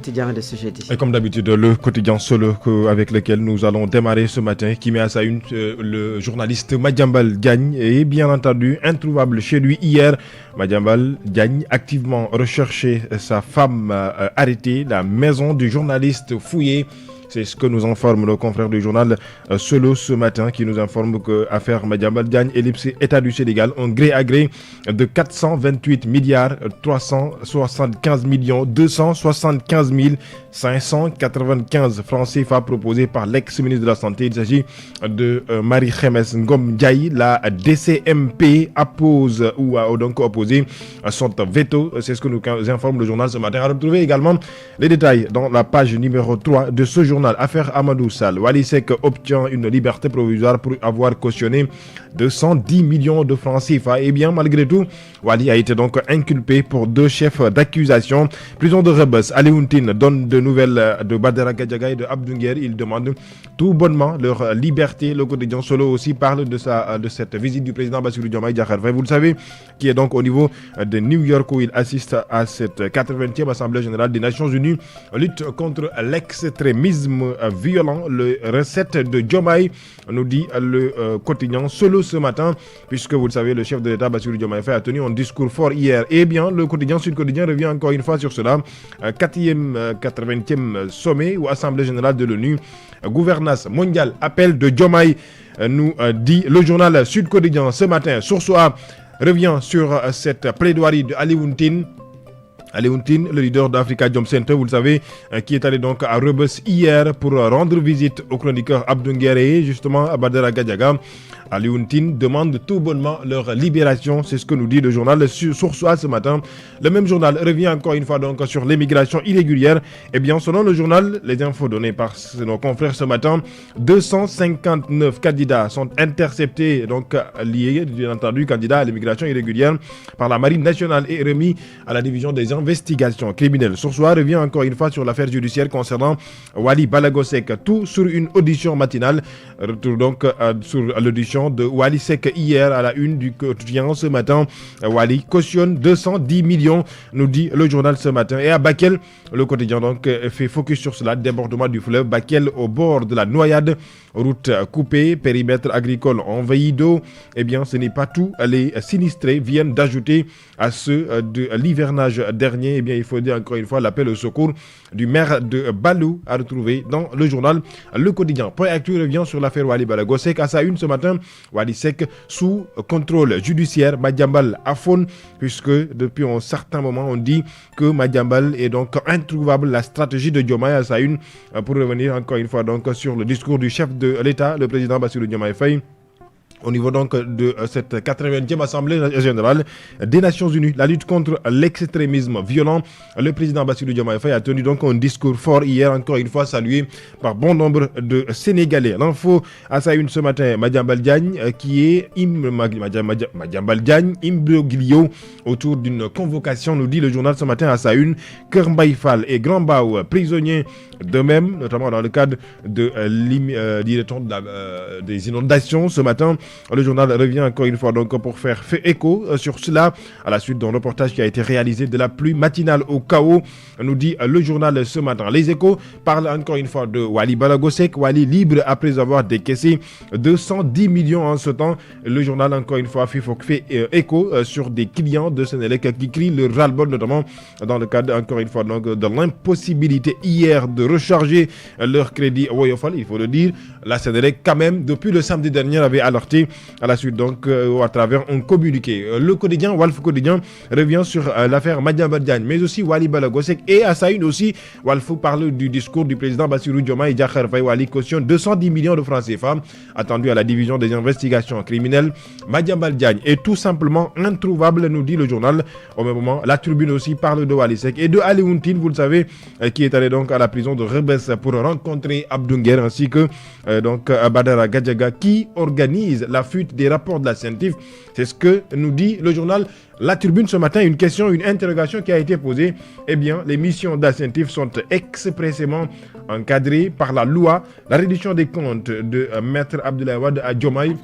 quotidien de ce jeudi. Et comme d'habitude, le quotidien solo avec lequel nous allons démarrer ce matin, qui met à sa une le journaliste Madiambal Diagne, et bien entendu introuvable chez lui hier. Madiambal Diagne activement recherché, sa femme arrêtée, la maison du journaliste fouillée. C'est ce que nous informe le confrère du journal Solo ce matin, qui nous informe que l'affaire Madiambal Diagne ellipse État du Sénégal, un gré à gré de 428 milliards 375 millions 275 595 francs CFA proposés par l'ex-ministre de la Santé. Il s'agit de Marie-Khémesse Ngom Ndiaye. La DCMP appose ou a donc opposé son veto. C'est ce que nous informe le journal ce matin. À retrouver également les détails dans la page numéro 3 de ce journal. Affaire Amadou Sall. Wally Seck obtient une liberté provisoire pour avoir cautionné 210 millions de francs CFA. Et bien, malgré tout, Wally a été donc inculpé pour 2 chefs d'accusation. Prison de Rebeuss, Alioune donne de nouvelles de Badara Gadiaga et de Abdou Nguer. Ils demandent tout bonnement leur liberté. Le quotidien Solo aussi parle de cette visite du président Bassirou Diomaye Diakhar Faye. Vous le savez, qui est donc au niveau de New York, où il assiste à cette 80e Assemblée générale des Nations Unies. Lutte contre l'extrémisme violent, le recette de Diomaye, nous dit le quotidien Solo ce matin, puisque vous le savez, le chef de l'État Bassirou Diomaye Faye a tenu un discours fort hier. Et bien, le quotidien Sud Quotidien revient encore une fois sur cela. 80e sommet ou Assemblée générale de l'ONU, gouvernance mondiale, appel de Diomaye, nous dit le journal Sud Quotidien ce matin. Source A revient sur cette plaidoirie de Alioune Tine, le leader d'Africa Jom Center, vous le savez, qui est allé donc à Rebeuss hier pour rendre visite au chroniqueur Abdou Nguer et justement à Badara Gadiaga. Alioune Tine demande tout bonnement leur libération. C'est ce que nous dit le journal Source A ce matin. Le même journal revient encore une fois donc sur l'immigration irrégulière. Eh bien, selon le journal, les infos données par nos confrères ce matin, 259 candidats sont interceptés, donc liés, bien entendu, candidats à l'immigration irrégulière par la Marine nationale et remis à la division des investigations criminelles. Source A revient encore une fois sur l'affaire judiciaire concernant Wally Balago Seck. Tout sur une audition matinale. Retour donc sur l'audition de Wally Seck hier à la une du quotidien ce matin. Wally cautionne 210 millions, nous dit le journal ce matin. Et à Bakel, le quotidien donc fait focus sur cela. Débordement du fleuve Bakel au bord de la noyade, route coupée, périmètre agricole envahi d'eau. Eh bien, ce n'est pas tout. Les sinistrés viennent d'ajouter à ceux de l'hivernage dernier. Eh bien, il faut dire encore une fois l'appel au secours du maire de Balou à retrouver dans le journal Le Quotidien. Point Actu revient sur l'affaire Wally Balago Seck. À sa une ce matin, Wally Seck sous contrôle judiciaire. Madiambal à faune, puisque depuis un certain moment on dit que Madiambal est donc introuvable. La stratégie de Diomaye à sa une, pour revenir encore une fois donc sur le discours du chef de l'État, le président Bassirou Diomaye Faye, au niveau donc de cette 80e Assemblée générale des Nations Unies. La lutte contre l'extrémisme violent. Le président Bassirou Diomaye Faye a tenu donc un discours fort hier, encore une fois salué par bon nombre de Sénégalais. L'info à sa une ce matin, Madiambal Diagne qui est Madiambal Diagne imbroglio autour d'une convocation, nous dit le journal ce matin à sa une. Kër Mbaye Fall et Grand Mbao prisonniers de même, notamment dans le cadre de des inondations ce matin. Le journal revient encore une fois donc pour faire écho sur cela à la suite d'un reportage qui a été réalisé de la pluie matinale au chaos, nous dit le journal ce matin. Les Échos parlent encore une fois de Wally Balago Seck, Wally libre après avoir décaissé 210 millions en ce temps. Le journal encore une fois fait écho sur des clients de Sénélec qui crient le ras-le-bol, notamment dans le cadre encore une fois donc de l'impossibilité hier de recharger leur crédit Woyofal. Il faut le dire, la Sénélec quand même depuis le samedi dernier avait alerté à la suite donc à travers un communiqué. Le quotidien Walf Quotidien revient sur l'affaire Madiambal Diagne, mais aussi Wally Balago Seck, et à sa une aussi Walf parle du discours du président Bassirou Diomaye Diakhar Faye. Wally cautionne 210 millions de francs CFA attendus à la division des investigations criminelles. Madiambal Diagne est tout simplement introuvable, nous dit le journal. Au même moment, la Tribune aussi parle de Wally Seck et de Alioune Tine, vous le savez, qui est allé donc à la prison de Rebeuss pour rencontrer Abdou Nguer, ainsi que donc Badara Gadiaga, qui organise la fuite des rapports de la CENTIF. C'est ce que nous dit le journal La Tribune ce matin, une interrogation qui a été posée. Eh bien, les missions d'Ascentif sont expressément encadrées par la loi. La réduction des comptes de Maître Abdoulaye Wade à Diomaye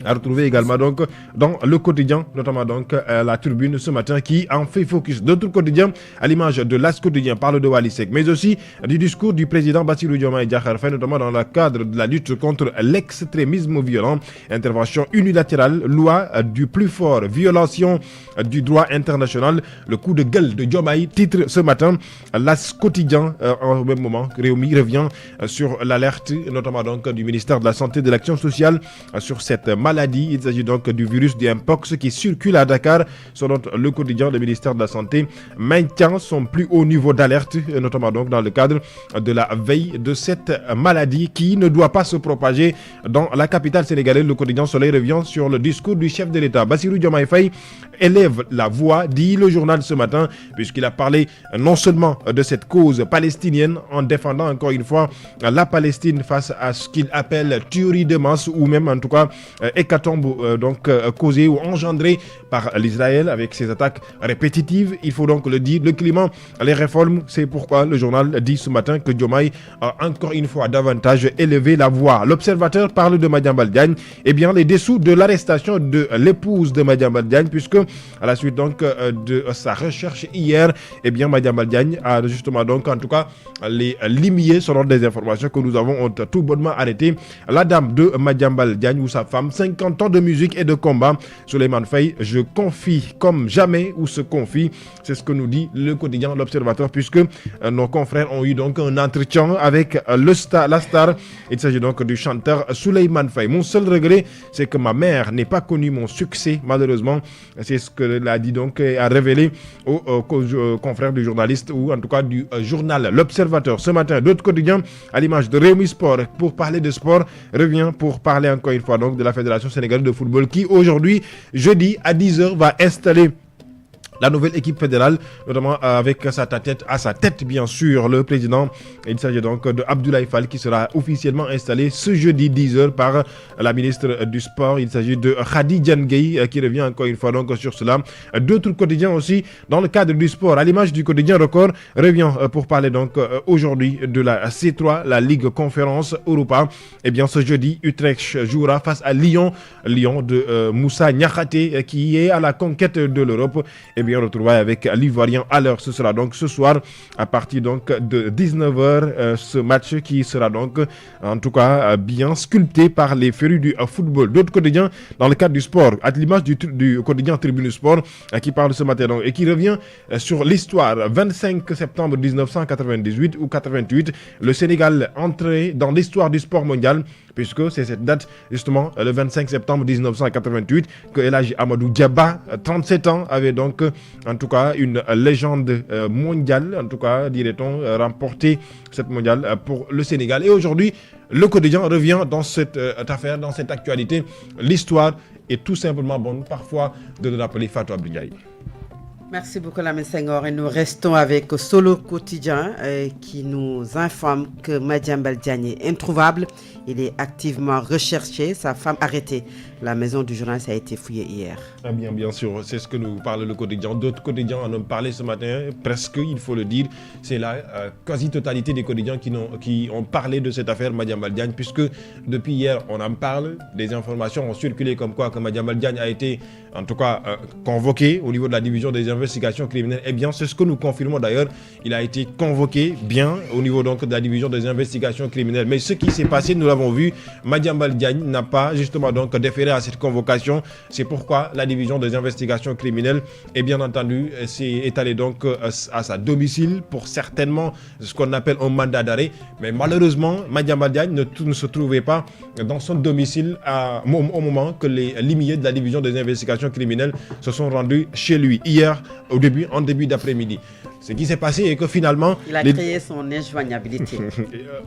a retrouvé également donc dans le quotidien, notamment donc la Tribune ce matin qui en fait focus. D'autres quotidiens, à l'image de l'As quotidien, parle de Wally Seck, mais aussi du discours du président Bassirou Diomaye Diakhar Faye, notamment dans le cadre de la lutte contre l'extrémisme violent. Intervention unilatérale, loi du plus fort, violation du droit international, le coup de gueule de Diomaye, titre ce matin l'As quotidien. En même moment, Réumi revient sur l'alerte, notamment donc du ministère de la Santé et de l'Action sociale sur cette maladie. Il s'agit donc du virus du Mpox qui circule à Dakar. Selon le quotidien, le ministère de la Santé maintient son plus haut niveau d'alerte, notamment donc dans le cadre de la veille de cette maladie qui ne doit pas se propager dans la capitale sénégalaise. Le quotidien Soleil revient sur le discours du chef de l'État. Bassirou Diomaye Faye élève la voix, dit le journal ce matin, puisqu'il a parlé non seulement de cette cause palestinienne en défendant encore une fois la Palestine face à ce qu'il appelle tuerie de masse ou même en tout cas hécatombe causée ou engendrée par l'Israël avec ses attaques répétitives. Il faut donc le dire, le climat, les réformes, c'est pourquoi le journal dit ce matin que Diomaye a encore une fois davantage élevé la voix. L'Observateur parle de Madiambal Diagne, eh bien les dessous de l'arrestation de l'épouse de Madiambal Diagne, puisque à la suite donc de sa recherche hier, eh bien Madiambal Diagne a justement donc en tout cas les limiers selon des informations que nous avons tout bonnement arrêté. La dame de Madiambal Diagne ou sa femme, 50 ans de musique et de combat. Souleymane Faye, je confie comme jamais ou se confie, c'est ce que nous dit le quotidien L'Observateur, puisque nos confrères ont eu donc un entretien avec la star. Il s'agit donc du chanteur Souleymane Faye. Mon seul regret, c'est que ma mère n'ait pas connu mon succès, malheureusement. C'est ce que l'a dit donc et a révélé aux confrères du journaliste ou en tout cas du journal L'Observateur. Ce matin, d'autres quotidiens, à l'image de Réumi Sport, pour parler de sport, revient pour parler encore une fois donc de la Fédération sénégalaise de football qui aujourd'hui, jeudi à 10h, va installer la nouvelle équipe fédérale, notamment avec à sa tête bien sûr le président. Il s'agit donc de Abdoulaye Fall qui sera officiellement installé ce jeudi 10h par la ministre du Sport. Il s'agit de Khady Diane Gueye qui revient encore une fois donc sur cela. D'autres quotidiens aussi dans le cadre du sport, à l'image du quotidien Record, revient pour parler donc aujourd'hui de la C3, la Ligue Conférence Europa. Et bien ce jeudi, Utrecht jouera face à Lyon de Moussa Niakhaté qui est à la conquête de l'Europe. Et bien retrouvailles avec l'Ivoirien à l'heure. Ce sera donc ce soir à partir donc de 19h ce match qui sera donc en tout cas bien sculpté par les férus du football. D'autres quotidiens dans le cadre du sport, à l'image du quotidien Tribune Sport qui parle ce matin donc, et qui revient sur l'histoire. 25 septembre 1998 ou 88, le Sénégal entré dans l'histoire du sport mondial, puisque c'est cette date justement le 25 septembre 1988 que El Hadji Amadou Diaba, 37 ans, avait donc en tout cas une légende mondiale, en tout cas dirait-on, remporté cette mondiale pour le Sénégal. Et aujourd'hui, le quotidien revient dans cette affaire, dans cette actualité. L'histoire est tout simplement bonne parfois de le rappeler. Fatou Abdoulaye. Merci beaucoup Lamine Senghor et nous restons avec Solo Quotidien qui nous informe que Madiambal Diagne est introuvable. Il est activement recherché, sa femme arrêtée. La maison du journaliste a été fouillée hier. Ah bien sûr, c'est ce que nous parle le quotidien. D'autres quotidiens en ont parlé ce matin, presque, il faut le dire. C'est la quasi-totalité des quotidiens qui ont parlé de cette affaire Madiambal Diagne, puisque depuis hier, on en parle. Des informations ont circulé comme quoi que Madiambal Diagne a été, en tout cas, convoqué au niveau de la division des investigations criminelles. Eh bien, c'est ce que nous confirmons d'ailleurs. Il a été convoqué bien au niveau donc de la division des investigations criminelles. Mais ce qui s'est passé, nous l'avons vu, Madiambal Diagne n'a pas justement donc déféré à cette convocation. C'est pourquoi la division des investigations criminelles est bien entendu est allée donc à sa domicile pour certainement ce qu'on appelle un mandat d'arrêt. Mais malheureusement, Madiambal Diagne ne se trouvait pas dans son domicile au moment que les limiers de la division des investigations criminelles se sont rendus chez lui hier en début d'après-midi. Ce qui s'est passé est que finalement... Il a créé son injoignabilité.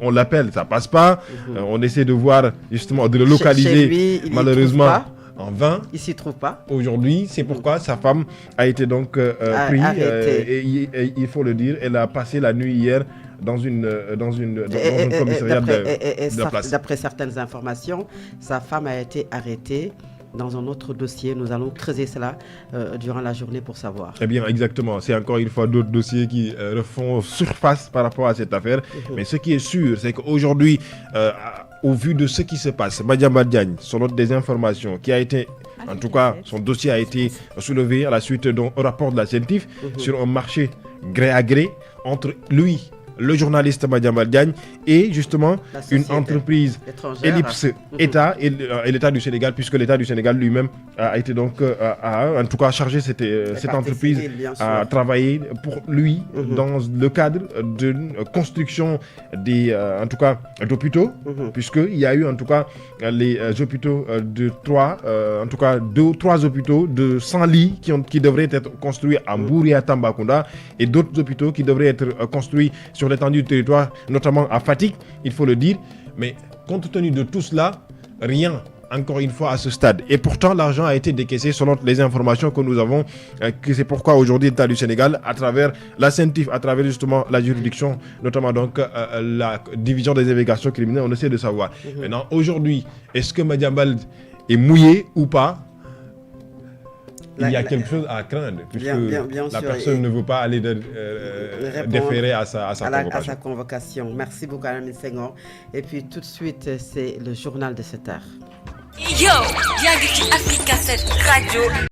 On l'appelle, ça passe pas. On essaie de voir justement, de le localiser. Chez lui, malheureusement, en vain. Il s'y trouve pas. Aujourd'hui, c'est pourquoi sa femme a été donc prise. Et il faut le dire, elle a passé la nuit hier dans un commissariat de la place. D'après certaines informations, sa femme a été arrêtée dans un autre dossier. Nous allons creuser cela durant la journée pour savoir. Eh bien, exactement. C'est encore une fois d'autres dossiers qui refont surface par rapport à cette affaire. Mais ce qui est sûr, c'est qu'aujourd'hui, au vu de ce qui se passe, Madiambal Diagne, selon des informations qui a été, en tout cas, son dossier a été soulevé à la suite d'un rapport de la CENTIF sur un marché gré à gré entre lui, le journaliste Madiambal Diagne, et justement une entreprise Ellipse État et l'État du Sénégal, puisque l'État du Sénégal lui-même a été donc en tout cas chargé cette entreprise à travailler pour lui dans le cadre d'une construction des en tout cas d'hôpitaux, puisqu'il y a eu en tout cas les hôpitaux de 3 en tout cas 2 ou 3 hôpitaux de 100 lits qui devraient être construits à Mbour et à Tambacounda, et d'autres hôpitaux qui devraient être construits sur l'étendue du territoire, notamment à Fatick, il faut le dire. Mais compte tenu de tout cela, rien, encore une fois, à ce stade. Et pourtant, l'argent a été décaissé selon les informations que nous avons, que c'est pourquoi aujourd'hui l'État du Sénégal, à travers la CENTIF, à travers justement la juridiction, notamment donc la division des investigations criminelles, on essaie de savoir. Maintenant, aujourd'hui, est-ce que Madiambal est mouillé ou pas? Il y a quelque chose à craindre, puisque bien la personne ne veut pas aller déférer à sa convocation. Merci beaucoup, Mme Senghor. Et puis tout de suite, c'est le journal de 7 heures. Yo, bienvenue sur Africa 7 Radio.